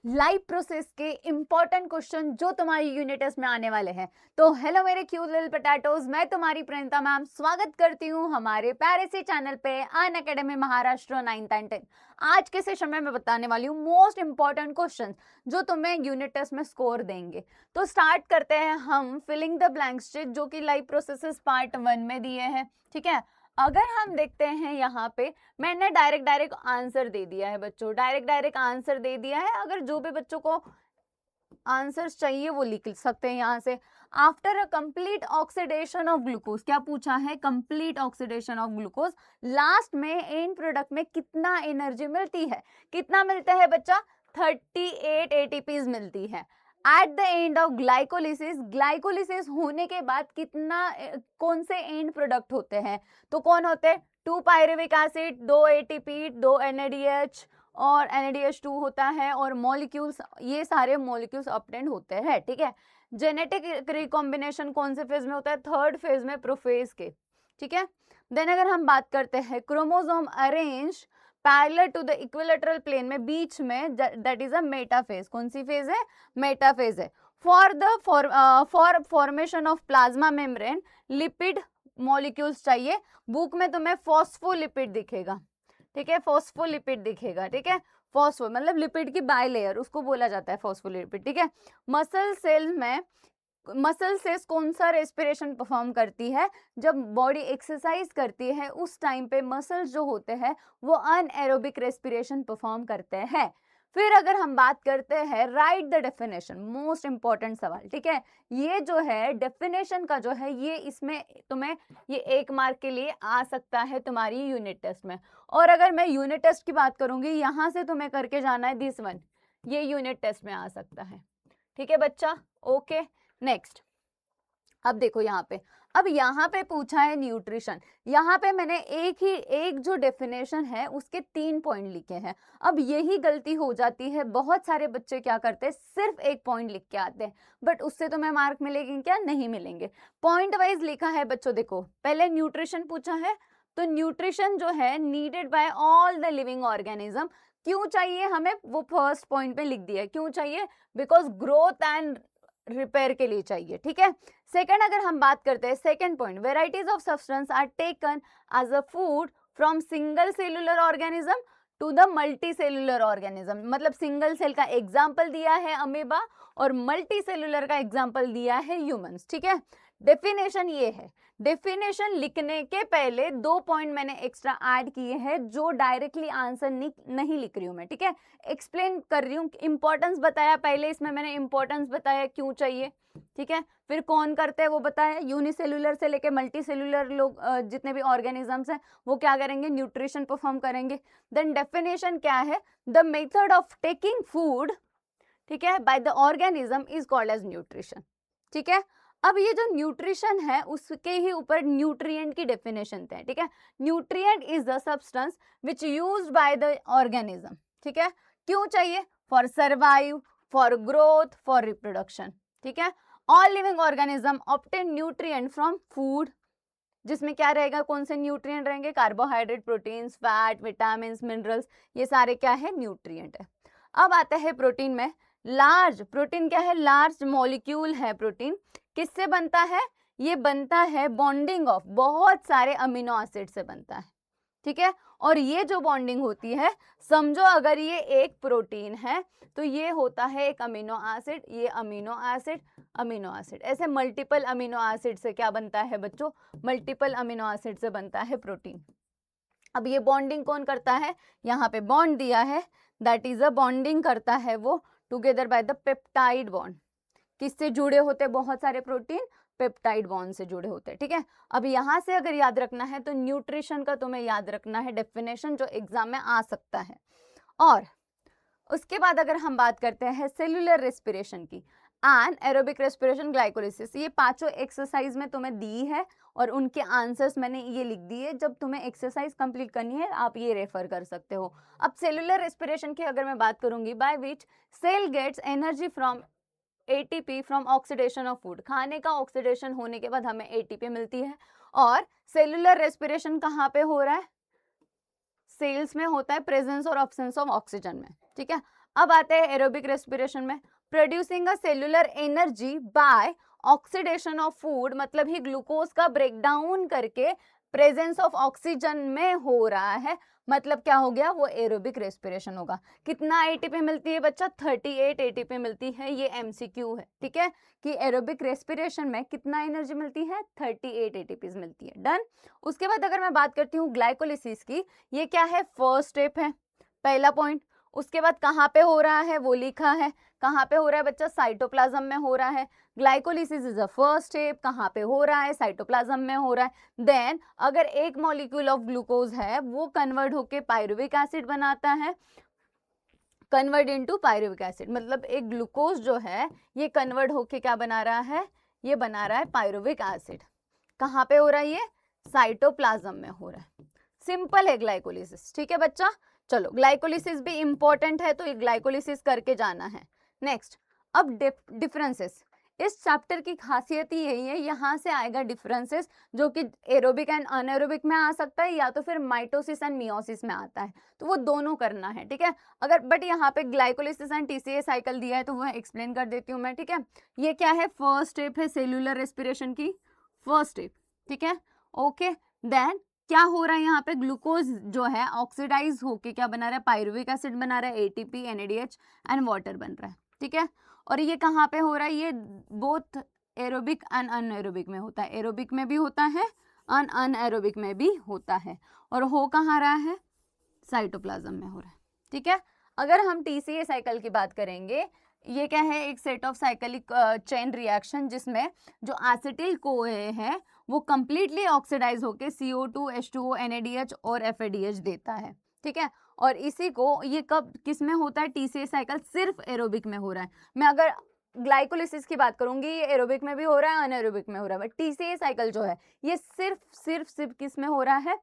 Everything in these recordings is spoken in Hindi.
लाइव प्रोसेस के इंपॉर्टेंट क्वेश्चन जो तुम्हारी यूनिट टेस्ट में आने वाले हैं। तो हेलो मेरे क्यूट लिटिल पोटैटोज, मैं तुम्हारी प्रणीता मैम स्वागत करती हूँ हमारे प्यारे से चैनल पे अन academy Maharashtra 9th and 10th। आज के सेशन में मैं बताने वाली हूँ मोस्ट इंपॉर्टेंट क्वेश्चन जो तुम्हें यूनिट टेस्ट में स्कोर देंगे। तो स्टार्ट करते हैं हम फिलिंग द ब्लैंक्स जो कि लाइव प्रोसेसेस पार्ट 1 में दिए हैं। ठीक है, अगर हम देखते हैं यहाँ पे मैंने डायरेक्ट आंसर दे दिया है बच्चों, डायरेक्ट आंसर दे दिया है। अगर जो भी बच्चों को आंसर्स चाहिए वो लिख सकते हैं यहाँ से। After a complete oxidation of glucose, क्या पूछा है? Complete oxidation of glucose last में एंड प्रोडक्ट में कितना एनर्जी मिलती है? कितना मिलता है बच्चा? 38 एटीपीज मिलती है। At the end of glycolysis, glycolysis होने के बाद कितना कौन से एंड प्रोडक्ट होते हैं? तो कौन होते हैं? 2 पायरुविक एसिड, 2 एटीपी, 2 NADH और NADH2 होता है, और मॉलिक्यूल्स, ये सारे मॉलिक्यूल्स ऑब्टेन्ड होते हैं। ठीक है, जेनेटिक रिकॉम्बिनेशन कौन से फेज में होता है? 3rd फेज में, प्रोफेज के। ठीक है, देन अगर हम बात करते हैं chromosome arrange parallel to the equatorial plane में, बीच में, दैट इज अ मेटाफेज। कौन सी फेज है? मेटाफेज है। For formation of plasma membrane lipid molecules चाहिए। बुक में तुम्हें फॉस्फोलिपिड दिखेगा। ठीक है, फॉस्फोलिपिड दिखेगा। ठीक है, फॉस्फो मतलब लिपिड की बाय लेयर, उसको बोला जाता है फॉस्फोलिपिड। ठीक है, मसल सेल में, मसल सेल्स कौन सा रेस्पिरेशन परफॉर्म करती है? जब बॉडी एक्सरसाइज करती है उस टाइम पे मसल्स जो होते हैं वो अनएरोबिक रेस्पिरेशन परफॉर्म करते हैं। फिर अगर हम बात करते हैं right the definition, most important सवाल। ठीक है, ये जो है डेफिनेशन का जो है, ये इसमें तुम्हें ये 1 मार्क के लिए आ सकता है तुम्हारी यूनिट टेस्ट में। और अगर मैं यूनिट टेस्ट की बात करूंगी, यहां से तुम्हें करके जाना है दिस वन, ये यूनिट टेस्ट में आ सकता है। ठीक है बच्चा, ओके। नेक्स्ट, अब देखो यहाँ पे, अब यहाँ पे पूछा है न्यूट्रिशन। यहाँ पे मैंने एक जो डेफिनेशन है उसके 3 पॉइंट लिखे हैं। अब यही गलती हो जाती है, बहुत सारे बच्चे क्या करते हैं, सिर्फ 1 पॉइंट लिख के आते हैं, बट उससे तुम्हें मार्क मिलेंगे क्या? नहीं मिलेंगे। पॉइंट वाइज लिखा है बच्चों। देखो, पहले न्यूट्रिशन पूछा है, तो न्यूट्रिशन जो है needed bye all the living organism. क्यों चाहिए हमें? वो फर्स्ट पॉइंट पे लिख दिया है। क्यों चाहिए? बिकॉज ग्रोथ एंड रिपेयर के लिए चाहिए। ठीक है, सेकंड अगर हम बात करते हैं, second point, varieties of substance are taken as a food from single cellular organism to the multi cellular organism. मतलब सिंगल सेल का एग्जाम्पल दिया है अमीबा, और मल्टी सेलुलर का एग्जाम्पल दिया है ह्यूमंस। ठीक है, डेफिनेशन ये है। डेफिनेशन लिखने के पहले 2 पॉइंट मैंने एक्स्ट्रा ऐड किए हैं जो डायरेक्टली आंसर नहीं लिख रही हूं मैं। ठीक है, एक्सप्लेन कर रही हूँ। इंपॉर्टेंस बताया पहले, इसमें मैंने इंपॉर्टेंस बताया क्यों चाहिए। ठीक है, फिर कौन करते हैं वो बताया, यूनिसेलुलर से लेके मल्टी सेलुलर लोग, जितने भी ऑर्गेनिजम्स हैं वो क्या करेंगे? न्यूट्रिशन परफॉर्म करेंगे। देन डेफिनेशन क्या है? The method of taking food, ठीक है, by the organism is called as nutrition. ठीक है, अब ये जो न्यूट्रिशन है उसके ही ऊपर न्यूट्रिएंट की डेफिनेशन है। ठीक है, nutrient is the substance which used by the organism. ठीक है, क्यों चाहिए? For survive, for growth, for reproduction. ठीक है, all living organism obtain nutrient from food, जिसमें क्या रहेगा? कौन से न्यूट्रिएंट रहेंगे? Carbohydrate, proteins, fat, vitamin, minerals, ये सारे क्या है? न्यूट्रिएंट है। अब आता है प्रोटीन में। लार्ज प्रोटीन क्या है? लार्ज मॉलिक्यूल है प्रोटीन। किससे बनता है? ये बनता है बॉन्डिंग ऑफ बहुत सारे अमीनो एसिड से बनता है। ठीक है, और ये जो बॉन्डिंग होती है, समझो अगर ये एक प्रोटीन है तो ये होता है एक अमीनो एसिड, ये अमीनो एसिड, अमीनो एसिड, ऐसे मल्टीपल अमीनो एसिड से क्या बनता है बच्चों? मल्टीपल अमीनो एसिड से बनता है प्रोटीन। अब ये बॉन्डिंग कौन करता है? यहाँ पे बॉन्ड दिया है, दैट इज अ बॉन्डिंग करता है वो together by the peptide bond. किससे जुड़े होते हैं बहुत सारे प्रोटीन? पेप्टाइड बॉन्ड से जुड़े होते हैं। ठीक है, अब यहां से अगर याद रखना है तो न्यूट्रिशन का तुम्हें याद रखना है डेफिनेशन, जो एग्जाम में आ सकता है। और उसके बाद अगर हम बात करते हैं सेलुलर रेस्पिरेशन की, एन एरोबिक रेस्पिरेशन, ग्लाइकोलिसिस, ये पांचों एक्सरसाइज में तुम्हें दी है और उनके आंसर्स मैंने ये लिख दिए। जब तुम्हें एक्सरसाइज कंप्लीट करनी है आप ये रेफर कर सकते हो। अब सेलुलर रेस्पिरेशन की अगर मैं बात करूंगी, by which cell gets energy from ATP from oxidation of food, खाने का ऑक्सीडेशन होने के बाद हमें एटीपी मिलती है। और सेलुलर रेस्पिरेशन कहाँ पे हो रहा है? सेल्स में होता है, प्रेजेंस और अब्सेंस ऑफ ऑक्सीजन में। ठीक है, अब आते हैं एरोबिक रेस्पिरेशन में, producing a cellular energy by oxidation of food, मतलब ही ग्लूकोज का ब्रेकडाउन करके प्रेजेंस ऑफ ऑक्सीजन में हो रहा है, मतलब क्या हो गया, वो एरोबिक रेस्पिरेशन होगा। कितना एटीपी मिलती है बच्चा, 38 एटीपी मिलती है, ये एमसीक्यू है, ठीक है, कि एरोबिक रेस्पिरेशन में कितना एनर्जी मिलती है, 38 एटीपी मिलती है। डन। उसके बाद अगर मैं बात करती हूँ ग्लाइकोलिसिस की, ये क्या है, फर्स्ट स्टेप है, पहला पॉइंट। उसके बाद कहाँ पे हो रहा है वो लिखा है, कहाँ पे हो रहा है बच्चा, साइटोप्लाज्म में हो रहा है। Glycolysis is the first step, कहाँ पे हो रहा है, साइटोप्लाज्म में हो रहा है। देन अगर एक मॉलिक्यूल ऑफ ग्लूकोज है वो कन्वर्ट होके पायरुविक एसिड बनाता है, कन्वर्ट इनटू पायरुविक एसिड, मतलब एक ग्लूकोज जो है ये कन्वर्ट होके क्या बना रहा है, ये बना रहा है पायरुविक एसिड। कहाँ पे हो रहा है ये, साइटोप्लाज्म में हो रहा है। सिंपल है ग्लाइकोलिसिस, ठीक है बच्चा। चलो ग्लाइकोलिसिस भी इंपॉर्टेंट है, तो ये ग्लाइकोलिसिस करके जाना है। नेक्स्ट, अब डिफरेंसेस, इस चैप्टर की खासियत ही यही है, यहाँ से आएगा डिफरेंसेस, जो कि एरोबिक एंड अनएरोबिक में आ सकता है या तो फिर माइटोसिस एंड मियोसिस में आता है, तो वो दोनों करना है, ठीक है। अगर बट यहाँ पे ग्लाइकोलिसिस एंड टीसीए साइकिल दिया है तो वह एक्सप्लेन कर देती हूँ मैं, ठीक है। ये क्या है, फर्स्ट स्टेप है सेल्यूलर रेस्पिरेशन की, फर्स्ट स्टेप, ठीक है, ओके। देन क्या हो रहा है, यहाँ पे ग्लूकोज जो है ऑक्सीडाइज होके क्या बना रहा है, पायरुविक एसिड बना रहा है, एटीपी, एनएडीएच एंड वाटर बन रहा है, ठीक है। और ये कहाँ पे हो रहा है, ये बोथ एरोबिक एंड अनएरोबिक में होता है, एरोबिक में भी होता है, अनएरोबिक में भी होता है, और हो कहाँ रहा है, साइटोप्लाज्म में हो रहा है, ठीक है। अगर हम टीसीए साइकिल की बात करेंगे, ये क्या है, एक set of cyclic chain reaction जिसमें जो एसिटिल कोए है वो कंप्लीटली ऑक्सीडाइज होके CO2, H2O, NADH और FADH देता है, ठीक है। और इसी को ये कब किस में होता है, टीसीए साइकिल सिर्फ एरोबिक में हो रहा है। मैं अगर ग्लाइकोलिसिस की बात करूंगी, ये एरोबिक में भी हो रहा है, अनएरोबिक में हो रहा है, बट टीसीए साइकिल जो है ये सिर्फ किस में हो रहा है,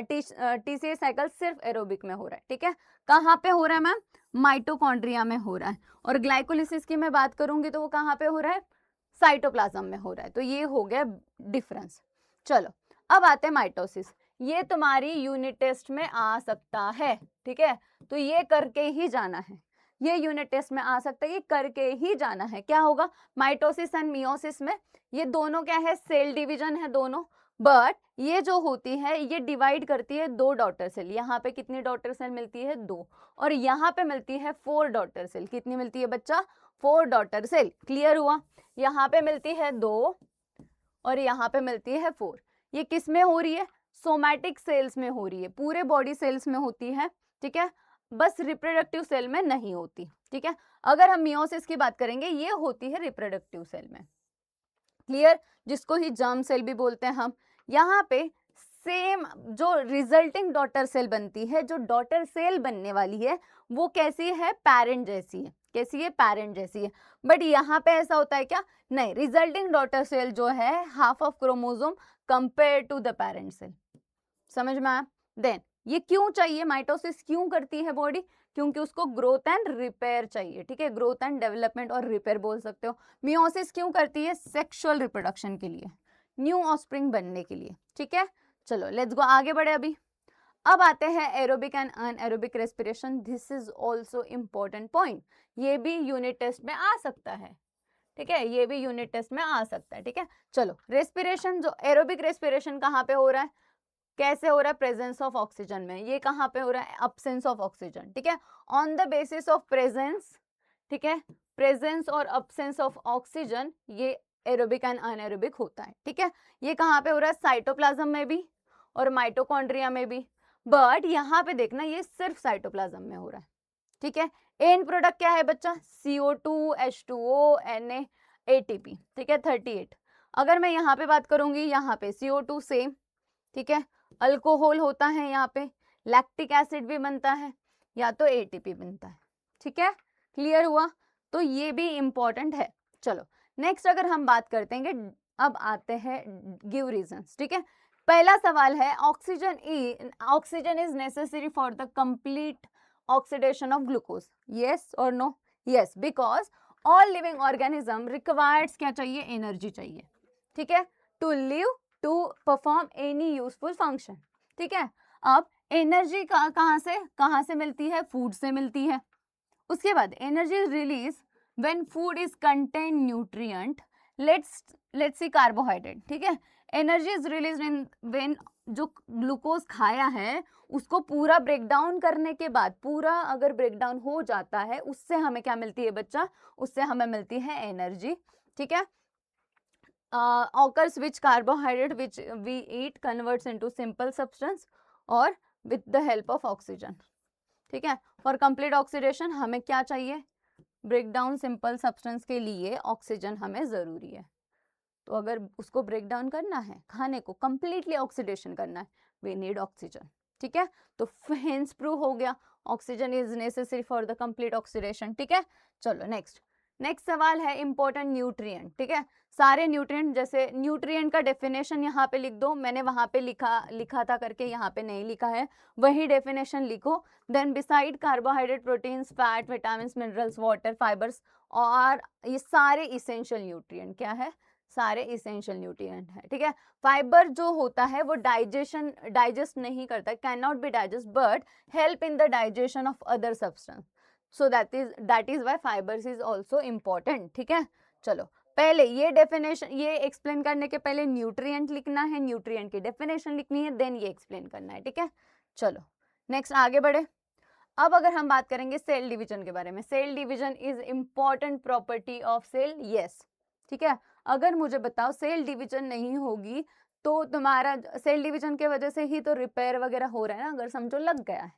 टीसीए साइकिल सिर्फ एरोबिक में हो रहा है, ठीक है। कहाँ पे हो रहा है मैम, माइटोकॉन्ड्रिया में हो रहा है। और ग्लाइकोलिसिस की मैं बात करूंगी तो वो कहाँ पे हो रहा है, साइटोप्लाज्म में हो रहा है। तो ये हो गया डिफरेंस। चलो अब आते हैं माइटोसिस, ये तुम्हारी यूनिट टेस्ट में आ सकता है, ठीक है, तो ये करके ही जाना है, ये यूनिट टेस्ट में आ सकता है, ये करके ही जाना है। क्या होगा, माइटोसिस एंड मियोसिस में ये दोनों क्या है, सेल डिवीजन है दोनों, बट ये जो होती है ये डिवाइड करती है 2 डॉटर सेल। यहाँ पे कितनी डॉटर सेल मिलती है, 2, और यहाँ पे मिलती है 4 डॉटर सेल। कितनी मिलती है बच्चा, 4 डॉटर सेल। क्लियर हुआ, यहाँ पे मिलती है 2 और यहाँ पे मिलती है 4। ये किस में हो रही है, सोमैटिक सेल्स में हो रही है, पूरे बॉडी सेल्स में होती है, ठीक है, बस रिप्रोडक्टिव सेल में नहीं होती, ठीक है। अगर हम मियोसिस की बात करेंगे, ये होती है रिप्रोडक्टिव सेल में। क्लियर, जिसको ही जर्म सेल भी बोलते हैं हम। यहाँ पे सेम जो रिजल्टिंग डॉटर सेल बनती है, जो डॉटर सेल बनने वाली है वो कैसी है, पेरेंट जैसी है। कैसी है, पेरेंट जैसी है। बट यहाँ पे ऐसा होता है क्या, नहीं, रिजल्टिंग डॉटर सेल जो है half of chromosome compare to the parent cell. समझ में आया। देन ये क्यों चाहिए, माइटोसिस क्यों करती है बॉडी, क्योंकि उसको ग्रोथ एंड रिपेयर चाहिए, ठीक है, ग्रोथ एंड डेवलपमेंट और रिपेयर बोल सकते हो। मियोसिस क्यों करती है, सेक्सुअल रिप्रोडक्शन के लिए, न्यू ऑफस्प्रिंग बनने के लिए, ठीक है। चलो लेट्स गो, आगे बढ़े अभी। अब आते हैं aerobic and anaerobic respiration, this is also important point, ये भी यूनिट टेस्ट में आ सकता है, ठीक है, ये भी यूनिट टेस्ट में आ सकता है, ठीक है। चलो रेस्पिरेशन, जो एरोबिक रेस्पिरेशन कहाँ पे हो रहा है, कैसे हो रहा है, प्रेजेंस ऑफ ऑक्सीजन में। ये कहाँ पे हो रहा है, अब्सेंस ऑफ ऑक्सीजन, ठीक है, on the basis of presence, ठीक है, प्रेजेंस और अब्सेंस ऑफ ऑक्सीजन, ये एरोबिक एंड अनएरोबिक होता है, ठीक है। ये कहाँ पे हो रहा है, साइटोप्लाज्म में भी और माइटोकॉन्ड्रिया में भी, बट यहाँ पे देखना ये सिर्फ साइटोप्लाज्म में हो रहा है, ठीक है। एंड प्रोडक्ट क्या है बच्चा, CO2, H2O, Na, ATP, ठीक है, 38। अगर मैं यहाँ पे बात करूंगी, यहाँ पे CO2 सेम, ठीक है, अल्कोहल होता है, यहाँ पे लैक्टिक एसिड भी बनता है, या तो एटीपी बनता है, ठीक है। क्लियर हुआ, तो ये भी इंपॉर्टेंट है। चलो नेक्स्ट अगर हम बात करते हैं, अब आते हैं गिव रीजंस, ठीक है। पहला सवाल है, oxygen is necessary for the complete oxidation of glucose, yes और no, yes, because all living organism requires क्या चाहिए, एनर्जी चाहिए, ठीक है, to live, to perform any useful function, ठीक है। अब एनर्जी कहाँ से मिलती है, फूड से मिलती है, उसके बाद energy release when food is contain nutrient, let's see carbohydrate, ठीक है। एनर्जी इज रिलीज व्हेन जो ग्लूकोज खाया है उसको पूरा ब्रेक डाउन करने के बाद, पूरा अगर ब्रेक डाउन हो जाता है, उससे हमें क्या मिलती है बच्चा, उससे हमें मिलती है एनर्जी, ठीक है। occurs which carbohydrate which we eat converts into simple substance और with the help of oxygen, ठीक है। फॉर कंप्लीट ऑक्सीडेशन हमें क्या चाहिए, ब्रेक डाउन सिंपल सब्सटेंस के लिए ऑक्सीजन हमें जरूरी है। तो अगर उसको ब्रेक डाउन करना है, खाने को कंप्लीटली ऑक्सीडेशन करना है, वी नीड ऑक्सीजन, ठीक है। तो हेंस प्रूव हो गया oxygen is necessary for the complete oxidation, ठीक है। चलो नेक्स्ट सवाल है इंपॉर्टेंट न्यूट्रिएंट, ठीक है। सारे न्यूट्रिएंट, जैसे न्यूट्रिएंट का डेफिनेशन यहाँ पे लिख दो, मैंने वहां पे लिखा था करके यहाँ पे नहीं लिखा है, वही डेफिनेशन लिखो। Then beside carbohydrate, proteins, fat, vitamin, minerals, water, fibres, और ये सारे इसेंशियल न्यूट्रिएंट क्या है, सारे इसेंशियल न्यूट्रिएंट है, ठीक है। फाइबर जो होता है वो डाइजेस्ट नहीं करता, can not be digest but help in the digestion of other substance, so that is why fibers is also important, ठीक है। चलो पहले ये डेफिनेशन, ये एक्सप्लेन करने के पहले न्यूट्रिएंट लिखना है, न्यूट्रिएंट की डेफिनेशन लिखनी है, देन ये एक्सप्लेन करना है, ठीक है। चलो नेक्स्ट आगे बढ़े। अब अगर हम बात करेंगे सेल डिवीजन के बारे में, cell division is important property of cell, yes, ठीक है। अगर मुझे बताओ सेल डिवीजन नहीं होगी तो तुम्हारा सेल डिवीजन के वजह से ही तो रिपेयर वगैरह हो रहा है ना, अगर समझो लग गया है,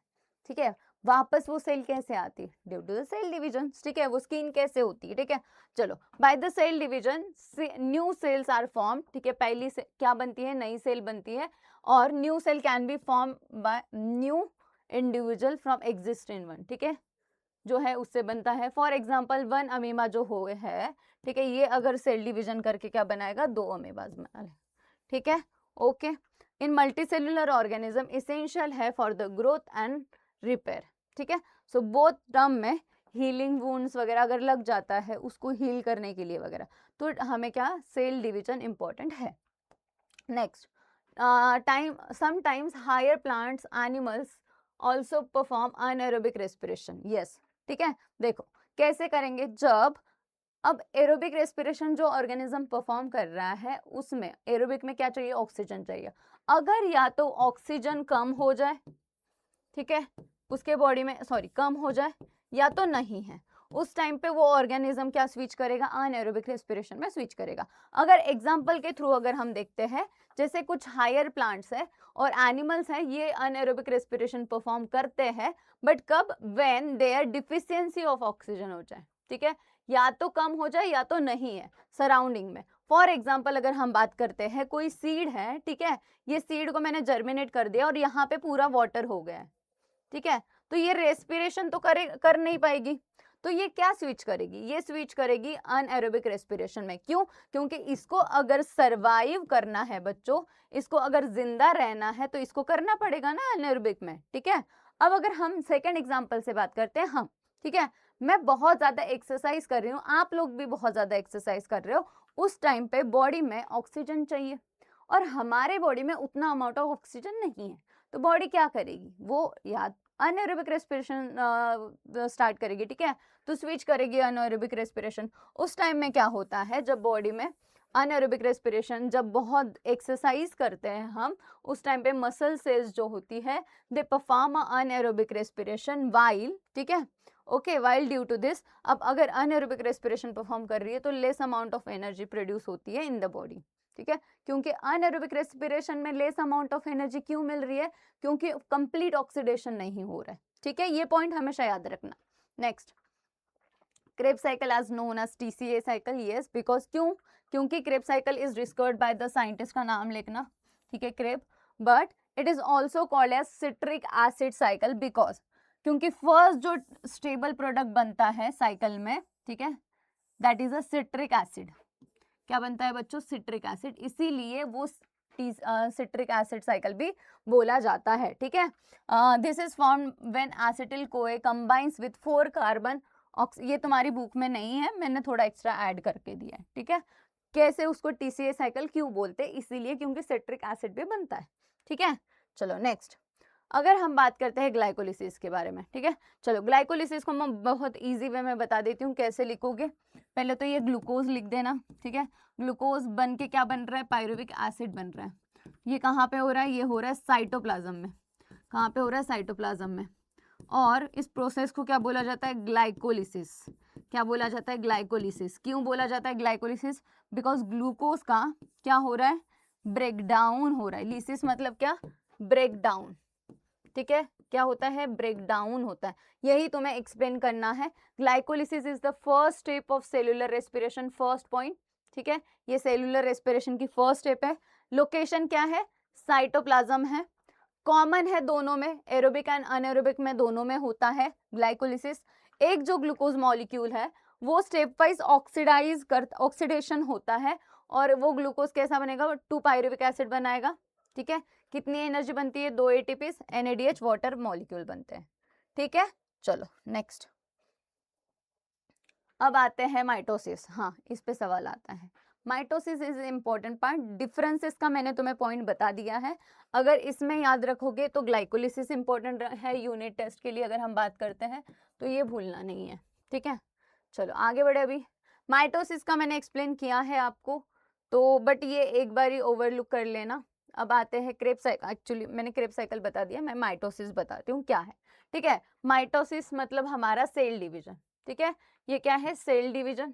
ठीक है, वापस वो सेल कैसे आती है, due to the cell division, ठीक है। वो स्किन कैसे होती है, ठीक है। चलो by the cell division new cells are form, ठीक है। पहली से क्या बनती है, नई सेल बनती है, और new cell can be form by new individual from existing one, ठीक है, जो है उससे बनता है। फॉर एग्जाम्पल 1 अमीबा जो हो है, ठीक है, ये अगर सेल डिवीजन करके क्या बनाएगा, 2 अमीबाज बना ले, ठीक है, ओके। इन मल्टीसेल्युलर ऑर्गेनिज्म इसेंशियल है for the growth and repair, ठीक है। सो बोथ टर्म में हीलिंग वुंड्स वगैरह अगर लग जाता है उसको हील करने के लिए वगैरह, तो हमें क्या, सेल डिवीजन इंपॉर्टेंट है। Next sometimes higher plants animals also perform anaerobic respiration, yes, ठीक है। देखो कैसे करेंगे, जब अब एरोबिक रेस्पिरेशन जो ऑर्गेनिज्म परफॉर्म कर रहा है उसमें एरोबिक में क्या चाहिए, ऑक्सीजन चाहिए। अगर या तो ऑक्सीजन कम हो जाए, ठीक है, उसके बॉडी में कम हो जाए, या तो नहीं है, उस टाइम पे वो ऑर्गेनिज्म क्या स्विच करेगा, अनएरोबिक रेस्पिरेशन में स्विच करेगा। अगर एग्जांपल के थ्रू अगर हम देखते हैं, जैसे कुछ हायर प्लांट्स है और एनिमल्स हैं, ये अनएरोबिक रेस्पिरेशन परफॉर्म करते हैं, बट कब, when there deficiency of oxygen हो जाए, ठीक है, या तो कम हो जाए या तो नहीं है सराउंडिंग में। फॉर एग्जाम्पल अगर हम बात करते हैं, कोई सीड है, ठीक है, ये सीड को मैंने जर्मिनेट कर दिया और यहाँ पे पूरा वाटर हो गया है, ठीक है, तो ये रेस्पिरेशन तो कर नहीं पाएगी, तो ये क्या स्विच करेगी, ये स्विच करेगी अनएरोबिक रेस्पिरेशन में। क्यों, क्योंकि इसको अगर सरवाइव करना है बच्चों, इसको अगर जिंदा रहना है तो इसको करना पड़ेगा ना अनएरोबिक में, ठीक है। अब अगर हम सेकंड एग्जांपल से बात करते हैं, हम, ठीक है, मैं बहुत ज्यादा एक्सरसाइज कर रही हूँ, आप लोग भी बहुत ज्यादा एक्सरसाइज कर रहे हो, उस टाइम पे बॉडी में ऑक्सीजन चाहिए और हमारे बॉडी में उतना अमाउंट ऑफ ऑक्सीजन नहीं है, तो बॉडी क्या करेगी, वो या अनएरोबिक रेस्पिरेशन स्टार्ट करेगी, ठीक है, तो स्विच करेगी अनएरोबिक रेस्पिरेशन। उस टाइम में क्या होता है, जब बॉडी में अनएरोबिक रेस्पिरेशन, जब बहुत एक्सरसाइज करते हैं हम, उस टाइम पे मसल सेल्स जो होती है they perform anaerobic respiration while, ठीक है, okay, while due to this. अब अगर अनएरोबिक रेस्पिरेशन परफॉर्म कर रही है तो less amount of energy produce होती है इन द बॉडी, ठीक है, क्योंकि अनएरोबिक रेस्पिरेशन में लेस अमाउंट ऑफ एनर्जी क्यों मिल रही है, क्योंकि कंप्लीट ऑक्सीडेशन नहीं हो रहा है, ठीक है, ये पॉइंट हमेशा याद रखना। Next, Krebs cycle as known as TCA cycle, yes, because क्योंकि Krebs cycle is discovered by the scientist का नाम लिखना, ठीक है, Krebs, but it is also called as citric acid cycle because क्योंकि फर्स्ट जो स्टेबल प्रोडक्ट बनता है साइकिल में, ठीक है, that is a citric acid. क्या बनता है बच्चों, सिट्रिक एसिड, इसीलिए वो सिट्रिक एसिड साइकिल भी बोला जाता है, ठीक है। This is form when acetyl कोए कंबाइंस विद 4 कार्बन, ये तुम्हारी बुक में नहीं है, मैंने थोड़ा एक्स्ट्रा ऐड करके दिया है, ठीक है। कैसे उसको टीसीए साइकिल क्यों बोलते हैं, इसीलिए क्योंकि सिट्रिक एसिड भी बनता है, ठीक है। चलो नेक्स्ट, अगर हम बात करते हैं ग्लाइकोलिसिस के बारे में, ठीक है, चलो ग्लाइकोलिसिस को मैं बहुत इजी वे में बता देती हूँ कैसे लिखोगे। पहले तो ये ग्लूकोज लिख देना, ठीक है, ग्लूकोज बन के क्या बन रहा है, पायरुविक एसिड बन रहा है। ये कहाँ पे हो रहा है, ये हो रहा है साइटोप्लाज्म में। कहाँ पे हो रहा है, साइटोप्लाज्म में। और इस प्रोसेस को क्या बोला जाता है, ग्लाइकोलिसिस। क्या बोला जाता है, ग्लाइकोलिसिस। क्यों बोला जाता है ग्लाइकोलिसिस, बिकॉज ग्लूकोज का क्या हो रहा है, ब्रेकडाउन हो रहा है। लिसिस मतलब क्या, ब्रेकडाउन, ठीक है, क्या होता है, ब्रेकडाउन होता है। यही तुम्हें एक्सप्लेन करना है। Glycolysis is the first step of cellular respiration, first point, ठीक है, ये सेलुलर रेस्पिरेशन की फर्स्ट स्टेप है। लोकेशन क्या है, साइटोप्लाज्म है। कॉमन है दोनों में, एरोबिक एंड अनएरोबिक में दोनों में होता है ग्लाइकोलिसिस। एक जो ग्लूकोज मॉलिक्यूल है वो स्टेप वाइज ऑक्सीडेशन होता है और वो ग्लूकोज कैसा बनेगा, 2 पायरुविक एसिड बनाएगा, ठीक है। कितनी एनर्जी बनती है, 2 एटीपीज, NADH वाटर मॉलिक्यूल बनते हैं, ठीक है। चलो नेक्स्ट, अब आते हैं माइटोसिस। हाँ, इस पे सवाल आता है। Mitosis is important part. Differences का मैंने तुम्हें पॉइंट बता दिया है। अगर इसमें याद रखोगे तो ग्लाइकोलिसिस इंपॉर्टेंट है यूनिट टेस्ट के लिए, अगर हम बात करते हैं तो ये भूलना नहीं है, ठीक है। चलो आगे बढ़े। अभी माइटोसिस का मैंने एक्सप्लेन किया है आपको, तो बट ये एक बार ही ओवरलुक कर लेना। अब आते हैं क्रेब्स साइकिल। एक्चुअली मैंने क्रेब्स साइकिल बता दिया, मैं माइटोसिस बताती हूँ क्या है, ठीक है। माइटोसिस मतलब हमारा सेल डिवीजन, ठीक है। ये क्या है, सेल डिवीजन।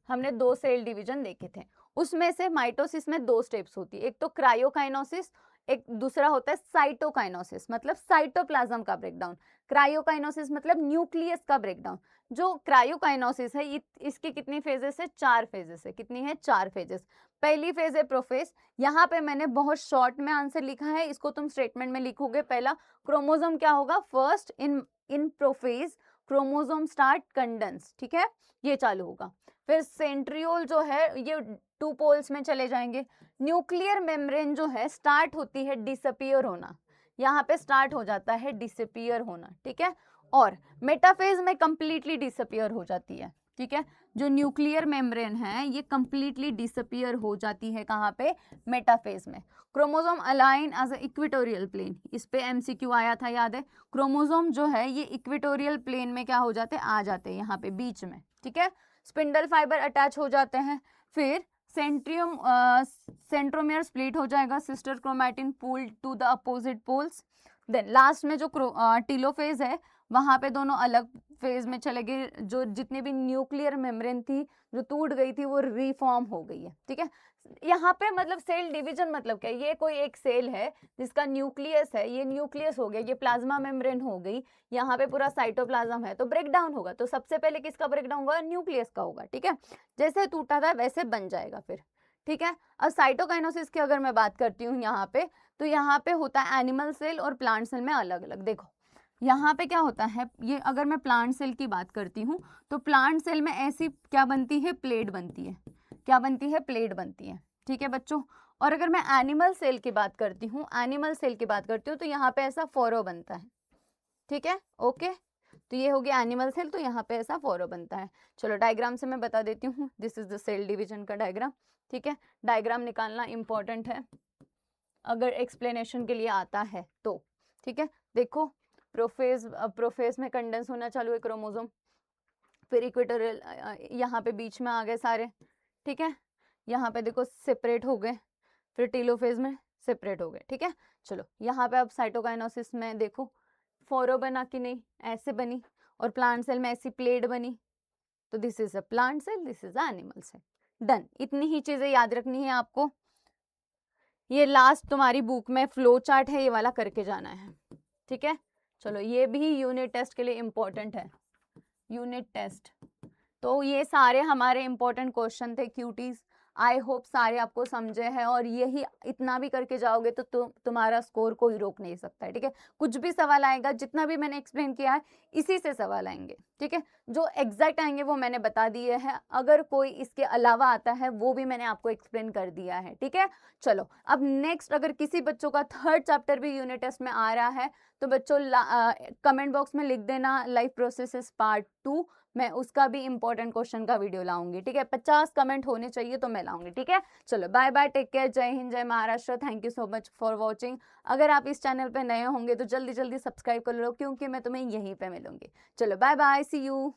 हमने 2 सेल डिवीजन देखे थे, उसमें से माइटोसिस में 2 स्टेप्स होती है, एक तो क्रायोकाइनोसिस, एक दूसरा होता है साइटोकाइनोसिस, मतलब साइटोप्लाज्म का ब्रेकडाउन। क्रायोकाइनोसिस मतलब न्यूक्लियस का ब्रेकडाउन। जो क्रायोकाइनोसिस है इसकी कितनी फेजेस है, 4 फेजेस है। कितनी है, 4 फेजेस। पहली फेज है प्रोफेज। यहाँ पे मैंने बहुत शॉर्ट में आंसर लिखा है, इसको तुम स्टेटमेंट में लिखोगे। पहला क्रोमोसोम क्या होगा, first in prophase chromosome start condense, ठीक है, ये चालू होगा। फिर सेंट्रियोल जो है ये 2 पोल्स में चले जाएंगे। न्यूक्लियर मेम्ब्रेन जो है स्टार्ट होती है डिसअपियर होना, यहाँ पे स्टार्ट हो जाता है डिसअपियर होना, ठीक है। और मेटाफेज में कंप्लीटली डिसअपियर हो जाती है, ठीक है। जो न्यूक्लियर मेम्ब्रेन है ये कंप्लीटली डिसअपियर हो जाती है, कहाँ पे, मेटाफेज में। Chromosome align as equatorial plane, इस पे MCQ आया था, याद है। क्रोमोसोम जो है ये इक्वेटोरियल प्लेन में क्या हो जाते हैं, आ जाते हैं यहाँ पे बीच में, ठीक है। स्पिंडल फाइबर अटैच हो जाते हैं। फिर सेंट्रोमियर स्प्लिट हो जाएगा, sister chromatin pulled to the opposite poles. Then last में जो टीलोफेज है वहां पे दोनों अलग फेज में चले गए। जो जितनी भी न्यूक्लियर मेम्ब्रेन थी जो टूट गई थी वो रीफॉर्म हो गई है, ठीक है। यहाँ पे मतलब सेल डिवीजन मतलब क्या, ये कोई एक सेल है जिसका न्यूक्लियस है, ये न्यूक्लियस हो गया, ये प्लाज्मा मेम्ब्रेन हो गई, यहाँ पे पूरा साइटोप्लाज्म है, तो ब्रेकडाउन होगा। तो सबसे पहले किसका ब्रेकडाउन होगा, न्यूक्लियस का होगा, ठीक है। जैसे टूटा था वैसे बन जाएगा फिर, ठीक है। अब साइटोकाइनोसिस की अगर मैं बात करती हूँ यहाँ पे, तो यहाँ पे होता है एनिमल सेल और प्लांट सेल में अलग अलग। देखो यहाँ पे क्या होता है, ये अगर मैं प्लांट सेल की बात करती हूँ तो प्लांट सेल में ऐसी क्या बनती है, प्लेट बनती है। क्या बनती है, प्लेट बनती है, ठीक है बच्चों। और अगर मैं एनिमल सेल की बात करती हूँ, एनिमल सेल की बात करती हूँ तो यहाँ पे ऐसा फोरो बनता है, ठीक है, ओके। तो ये हो गया एनिमल सेल, तो यहाँ पे ऐसा फोरो बनता है। चलो डायग्राम से मैं बता देती हूँ, this is the cell division का डायग्राम, ठीक है। डायग्राम निकालना इंपॉर्टेंट है अगर एक्सप्लेनेशन के लिए आता है तो, ठीक है। देखो प्रोफेज में कंडेंस होना चालू है क्रोमोसोम, फिर इक्वेटोरियल यहाँ पे बीच में आ गए सारे, ठीक है। यहाँ पे देखो सेपरेट हो गए, फिर टीलोफेज में सेपरेट हो गए, ठीक है। चलो यहाँ पे अब साइटोकाइनोसिस में देखो फोरो बना कि नहीं, ऐसे बनी, और प्लांट सेल में ऐसी प्लेट बनी, तो this is a plant cell, this is a animal cell. Done, इतनी ही चीजें याद रखनी है आपको। ये लास्ट तुम्हारी बुक में फ्लो चार्ट है, ये वाला करके जाना है, ठीक है। चलो ये भी यूनिट टेस्ट के लिए इम्पोर्टेंट है, यूनिट टेस्ट। तो ये सारे हमारे इम्पोर्टेंट क्वेश्चन थे क्यूटीज। आई होप सारे आपको समझे हैं, और यही इतना भी करके जाओगे तो तुम्हारा स्कोर कोई रोक नहीं सकता है, ठीक है। कुछ भी सवाल आएगा, जितना भी मैंने एक्सप्लेन किया है इसी से सवाल आएंगे, ठीक है, जो एग्जैक्ट आएंगे वो मैंने बता दिए हैं, अगर कोई इसके अलावा आता है वो भी मैंने आपको एक्सप्लेन कर दिया है। ठीक है, चलो अब नेक्स्ट, अगर किसी बच्चों का थर्ड चैप्टर भी यूनिट टेस्ट में आ रहा है तो बच्चों कमेंट बॉक्स में लिख देना लाइफ प्रोसेसेस पार्ट 2, मैं उसका भी इंपॉर्टेंट क्वेश्चन का वीडियो लाऊंगी। ठीक है, 50 कमेंट होने चाहिए तो मैं लाऊंगी। ठीक है, चलो बाय बाय, टेक केयर, जय हिंद, जय Maharashtra, thank you so much for watching. अगर आप इस चैनल पे नए होंगे तो जल्दी जल्दी सब्सक्राइब कर लो, क्योंकि मैं तुम्हें यहीं पे मिलूंगी। चलो बाय बाय, सी यू।